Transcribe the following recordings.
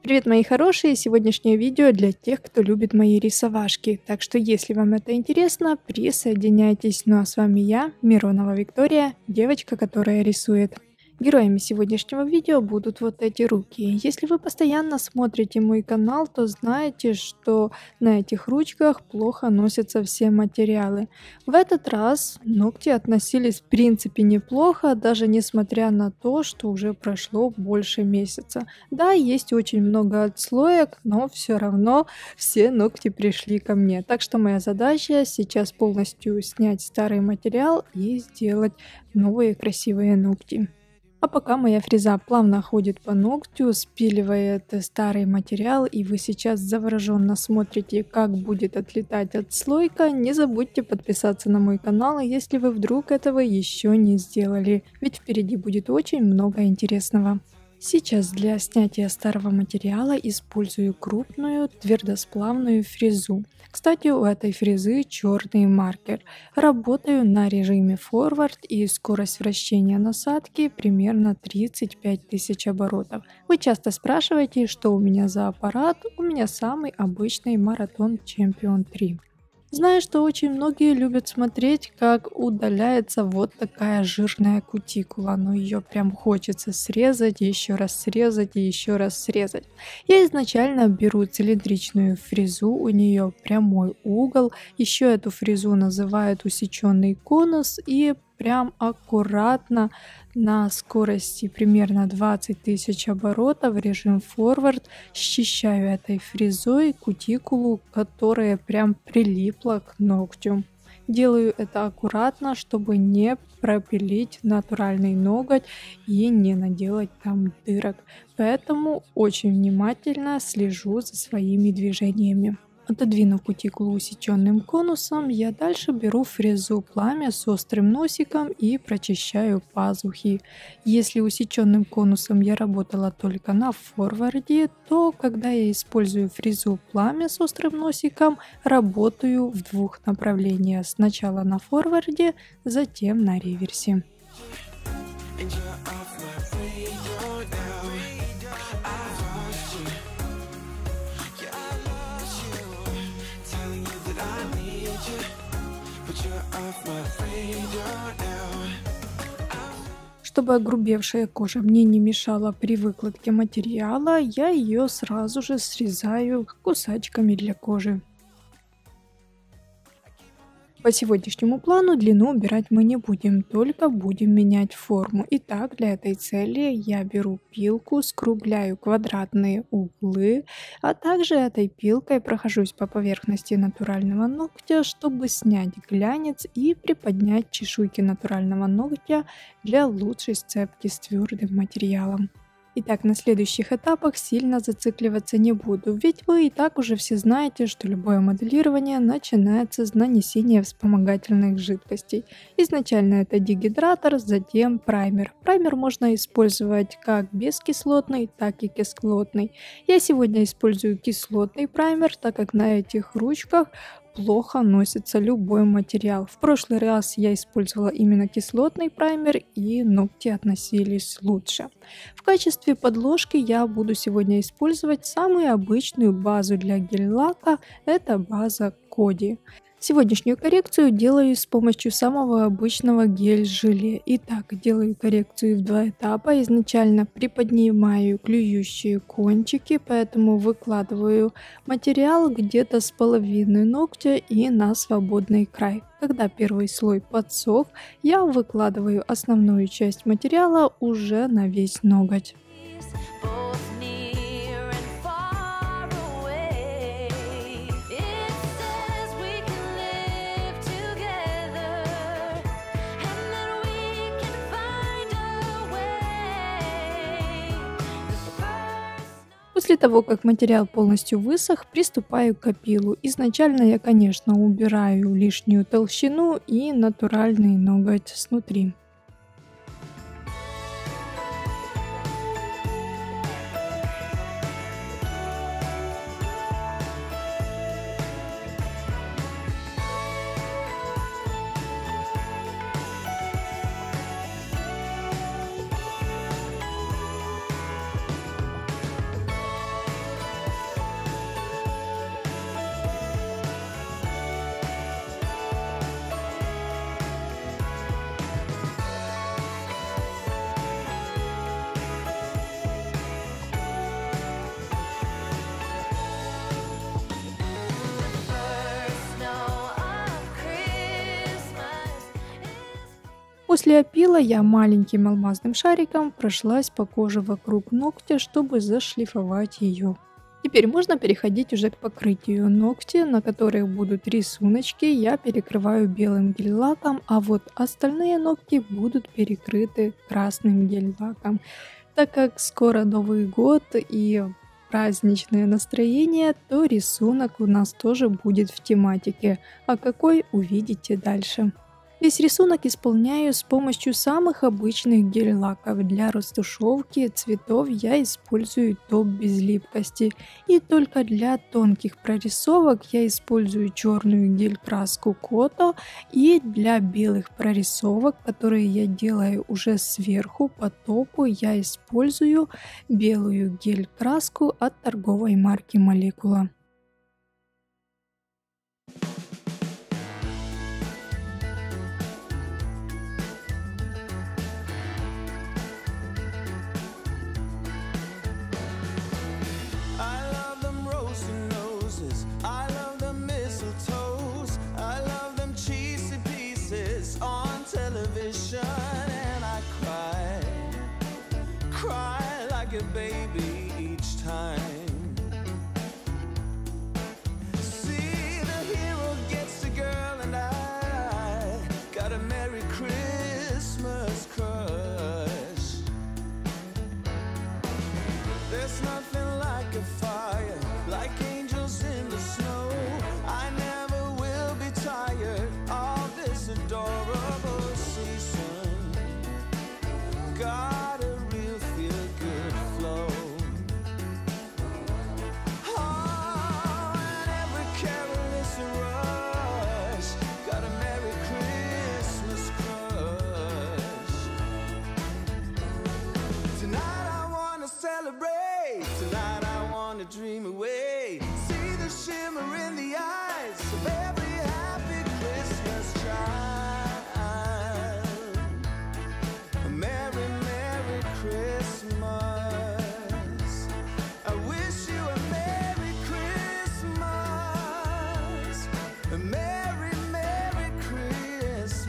Привет, мои хорошие! Сегодняшнее видео для тех, кто любит мои рисовашки. Так что, если вам это интересно, присоединяйтесь. Ну а с вами я, Миронова Виктория, девочка, которая рисует. Героями сегодняшнего видео будут вот эти руки. Если вы постоянно смотрите мой канал, то знаете, что на этих ручках плохо носятся все материалы. В этот раз ногти относились в принципе неплохо, даже несмотря на то, что уже прошло больше месяца. Да, есть очень много отслоек, но все равно все ногти пришли ко мне. Так что моя задача сейчас полностью снять старый материал и сделать новые красивые ногти. А пока моя фреза плавно ходит по ногтю, спиливает старый материал, и вы сейчас завороженно смотрите, как будет отлетать отслойка, не забудьте подписаться на мой канал, если вы вдруг этого еще не сделали, ведь впереди будет очень много интересного. Сейчас для снятия старого материала использую крупную твердосплавную фрезу. Кстати, у этой фрезы черный маркер. Работаю на режиме форвард и скорость вращения насадки примерно 35 тысяч оборотов. Вы часто спрашиваете, что у меня за аппарат. У меня самый обычный Marathon Champion 3. Знаю, что очень многие любят смотреть, как удаляется вот такая жирная кутикула, но ее прям хочется срезать, еще раз срезать и еще раз срезать. Я изначально беру цилиндричную фрезу, у нее прямой угол, еще эту фрезу называют усеченный конус, и прям аккуратно на скорости примерно 20 тысяч оборотов режим форвард счищаю этой фрезой кутикулу, которая прям прилипла к ногтю. Делаю это аккуратно, чтобы не пропилить натуральный ноготь и не наделать там дырок. Поэтому очень внимательно слежу за своими движениями. Отодвинув кутикулу усеченным конусом, я дальше беру фрезу пламя с острым носиком и прочищаю пазухи. Если усеченным конусом я работала только на форварде, то когда я использую фрезу пламя с острым носиком, работаю в двух направлениях. Сначала на форварде, затем на реверсе. Чтобы огрубевшая кожа мне не мешала при выкладке материала, я ее сразу же срезаю кусачками для кожи. По сегодняшнему плану длину убирать мы не будем, только будем менять форму. Итак, для этой цели я беру пилку, скругляю квадратные углы, а также этой пилкой прохожусь по поверхности натурального ногтя, чтобы снять глянец и приподнять чешуйки натурального ногтя для лучшей сцепки с твердым материалом. Итак, на следующих этапах сильно зацикливаться не буду, ведь вы и так уже все знаете, что любое моделирование начинается с нанесения вспомогательных жидкостей. Изначально это дегидратор, затем праймер. Праймер можно использовать как бескислотный, так и кислотный. Я сегодня использую кислотный праймер, так как на этих ручках плохо носится любой материал. В прошлый раз я использовала именно кислотный праймер, и ногти относились лучше. В качестве подложки я буду сегодня использовать самую обычную базу для гель-лака, это база Коди. Сегодняшнюю коррекцию делаю с помощью самого обычного гель-желе. Итак, делаю коррекцию в два этапа. Изначально приподнимаю клюющие кончики, поэтому выкладываю материал где-то с половины ногтя и на свободный край. Когда первый слой подсох, я выкладываю основную часть материала уже на весь ноготь. После того, как материал полностью высох, приступаю к опилу. Изначально я, конечно, убираю лишнюю толщину и натуральный ноготь снутри. После опила я маленьким алмазным шариком прошлась по коже вокруг ногтя, чтобы зашлифовать ее. Теперь можно переходить уже к покрытию. Ногти, на которых будут рисуночки, я перекрываю белым гель-лаком, а вот остальные ногти будут перекрыты красным гель-лаком. Так как скоро Новый год и праздничное настроение, то рисунок у нас тоже будет в тематике, а какой увидите дальше. Весь рисунок исполняю с помощью самых обычных гель-лаков. Для растушевки цветов я использую топ без липкости. И только для тонких прорисовок я использую черную гель-краску Кото. И для белых прорисовок, которые я делаю уже сверху по топу, я использую белую гель-краску от торговой марки Молекула. A baby each time. See, the hero gets the girl, and I got a Merry Christmas crush. There's nothing like a fire, like angels in the snow. I never will be tired of this adorable season. Got a real feel good flow. Oh, and every carol is a rush. Got a Merry Christmas crush. Tonight I wanna celebrate. Tonight I wanna dream away. See the shimmer in the eyes of every happy Christmas child. A Merry, Merry Christmas. I wish you a Merry Christmas. A Merry, Merry Christmas.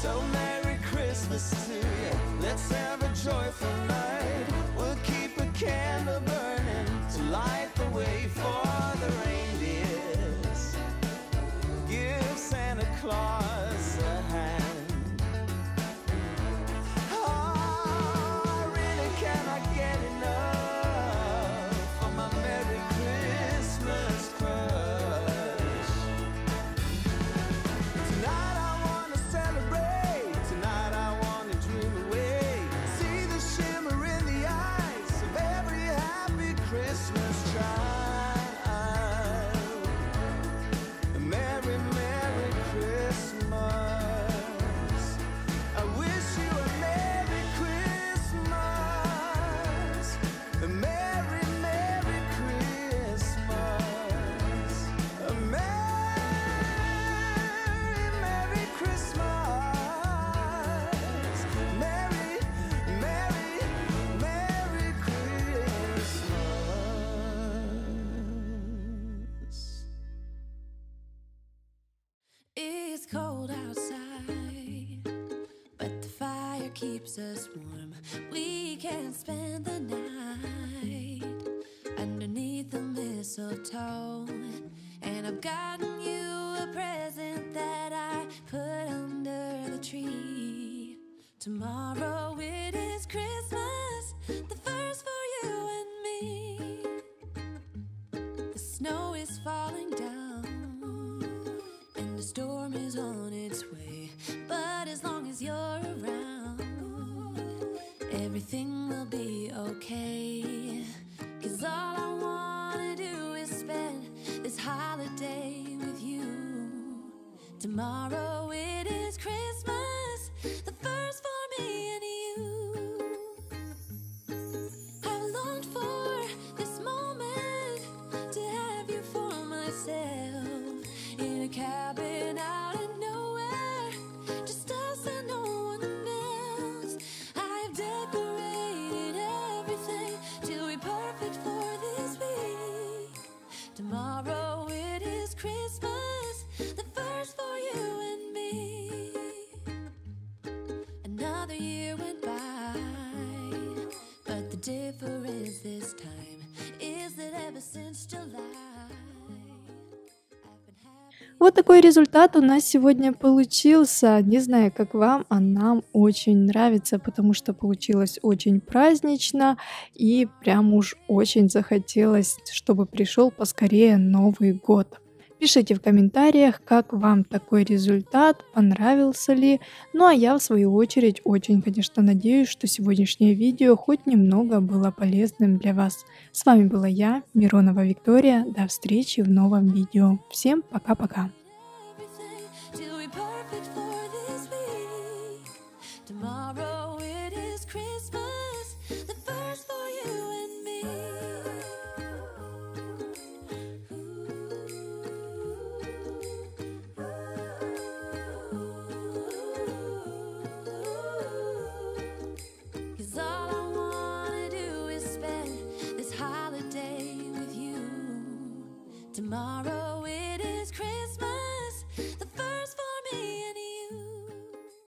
So Merry Christmas to you. Let's have a joyful night. We'll keep a candle burning to light the way for the reindeers. Give Santa Claus a hand. Oh, I really cannot get enough of my Merry Christmas crush. Tonight I wanna celebrate. Tonight I wanna dream away. See the shimmer in the eyes of every happy Christmas child. A Merry, Merry Christmas. I wish you a Merry Christmas. A Merry, Merry Christmas. A Merry, Merry Christmas. Merry, Merry, Merry Christmas. It's cold outside, but the fire keeps us warm. We can spend the night underneath the mistletoe. And I've gotten you a present that I put under the tree. Tomorrow it is Christmas, the first for you and me. The snow is falling down and the storm is on its way. But as long as you're around, everything will be okay. 'Cause all I wanna do is spend this holiday with you. Tomorrow it is Christmas, the first for me and you. I've longed for this moment to have you for myself, in a cabin out in nowhere, just us and no one else. I've decorated everything to be perfect for this week. Tomorrow it is Christmas, the first for you difference this time is that ever since July, I've been happy. Вот такой результат у нас сегодня получился. Не знаю, как вам, а нам очень нравится, потому что получилось очень празднично и прям уж очень захотелось, чтобы пришел поскорее Новый год. Пишите в комментариях, как вам такой результат, понравился ли. Ну а я в свою очередь очень, конечно, надеюсь, что сегодняшнее видео хоть немного было полезным для вас. С вами была я, Миронова Виктория. До встречи в новом видео. Всем пока-пока. Everything till we perfect for this week. Tomorrow it is Christmas, the first for you and me. Cause all I wanna do is spend this holiday with you. Tomorrow